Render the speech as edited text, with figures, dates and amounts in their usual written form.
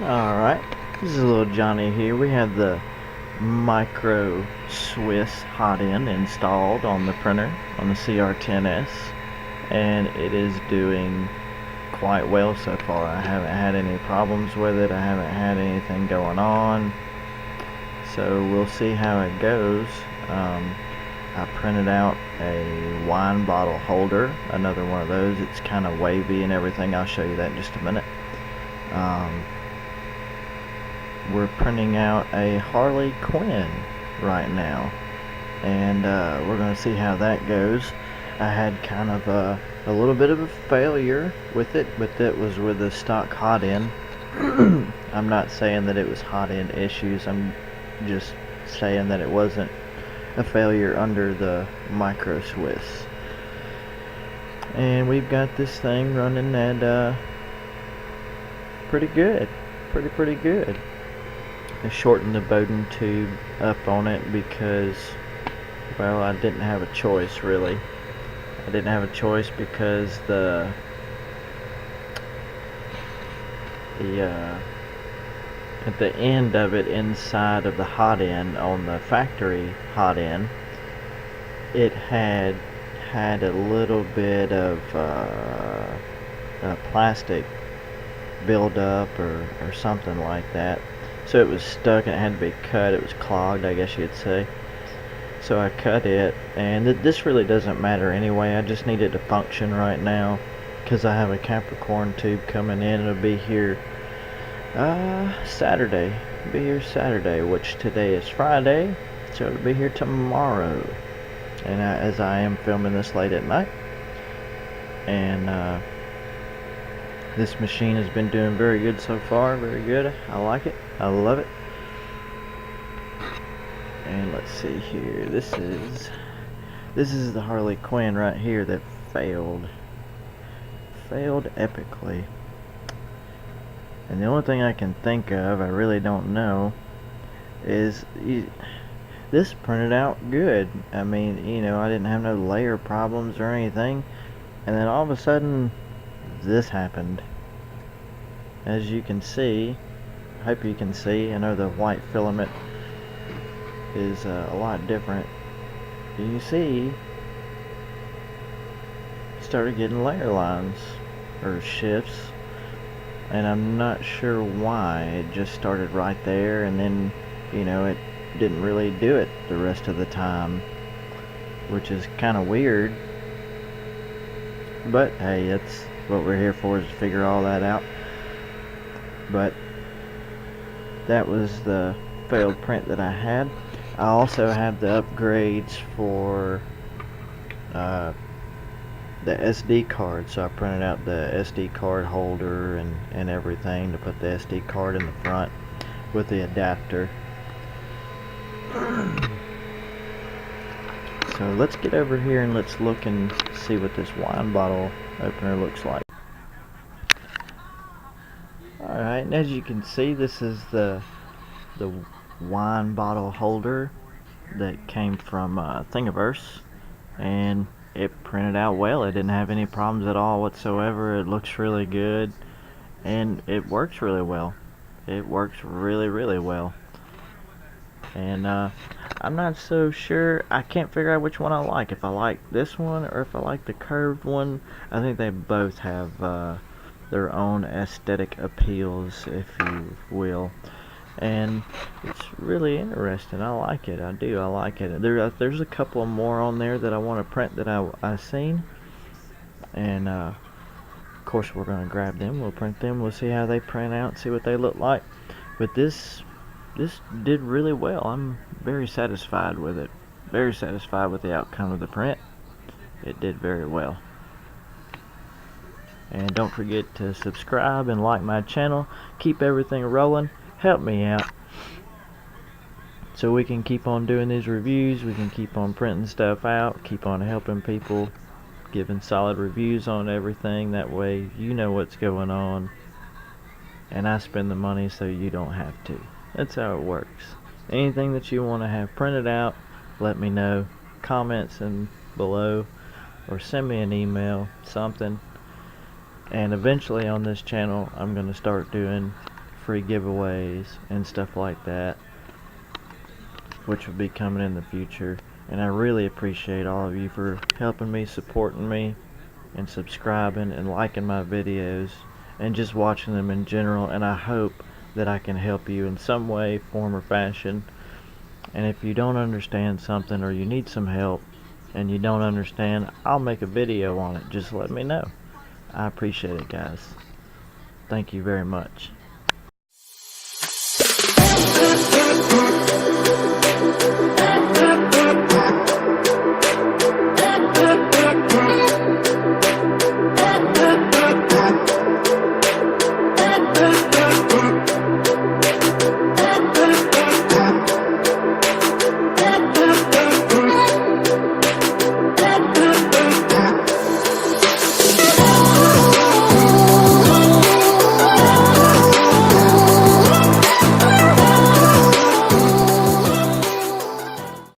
Alright, this is little Johnny here. We have the microswiss Hotend installed on the printer on the cr10s, and it is doing quite well so far. I haven't had any problems with it. I haven't had anything going on, so we'll see how it goes. I printed out a wine bottle holder, another one of those. It's kind of wavy and everything. I'll show you that in just a minute. We're printing out a Harley Quinn right now, and we're going to see how that goes. I had kind of a little bit of a failure with it, but that was with the stock Hotend. I'm not saying that it was Hotend issues. I'm just saying that it wasn't a failure under the microswiss. And we've got this thing running at pretty good, pretty good. I shortened the Bowden tube up on it because, well, I didn't have a choice really. I didn't have a choice because at the end of it, inside of the Hotend, on the factory Hotend, it had a little bit of plastic buildup or something like that. So it was stuck and it had to be cut. It was clogged, I guess you'd say. So I cut it, and this really doesn't matter anyway. I just need it to function right now because I have a Capricorn tube coming in. It'll be here Saturday. It'll be here Saturday, which today is Friday, so it'll be here tomorrow. And as I am filming this late at night, and this machine has been doing very good so far. Very good. I like it. I love it. And let's see here. This is the Harley Quinn right here that failed epically. And the only thing I can think of, I really don't know, is this printed out good. I mean, you know, I didn't have no layer problems or anything, and then all of a sudden this happened. As you can see, I hope you can see, I know the white filament is a lot different. You see, started getting layer lines or shifts, and I'm not sure why. It just started right there, and then, you know, it didn't really do it the rest of the time, which is kind of weird. But hey, that's what we're here for, is to figure all that out. But that was the failed print that I had. I also have the upgrades for the SD card, so I printed out the SD card holder and everything to put the SD card in the front with the adapter. So let's get over here and let's look and see what this wine bottle opener looks like. Alright, and as you can see, this is the wine bottle holder that came from Thingiverse, and it printed out well. It didn't have any problems at all whatsoever. It looks really good, and it works really well. It works really well. And I'm not so sure. I can't figure out which one I like. If I like this one or if I like the curved one. I think they both have their own aesthetic appeals, if you will. And it's really interesting. I like it. I do. I like it. There's a couple more on there that I want to print that I've seen. And of course we're going to grab them. We'll print them. We'll see how they print out. See what they look like. But this did really well. I'm very satisfied with it. Very satisfied with the outcome of the print. It did very well. And don't forget to subscribe and like my channel. Keep everything rolling. Help me out so we can keep on doing these reviews. We can keep on printing stuff out. Keep on helping people. Giving solid reviews on everything. That way you know what's going on. And I spend the money so you don't have to. That's how it works. Anything that you want to have printed out, let me know. Comments and below, or send me an email, something. And eventually on this channel I'm going to start doing free giveaways and stuff like that, which will be coming in the future. And I really appreciate all of you for helping me, supporting me, and subscribing and liking my videos and just watching them in general. And I hope that I can help you in some way, form, or fashion. And if you don't understand something or you need some help and you don't understand, I'll make a video on it. Just let me know. I appreciate it, guys. Thank you very much.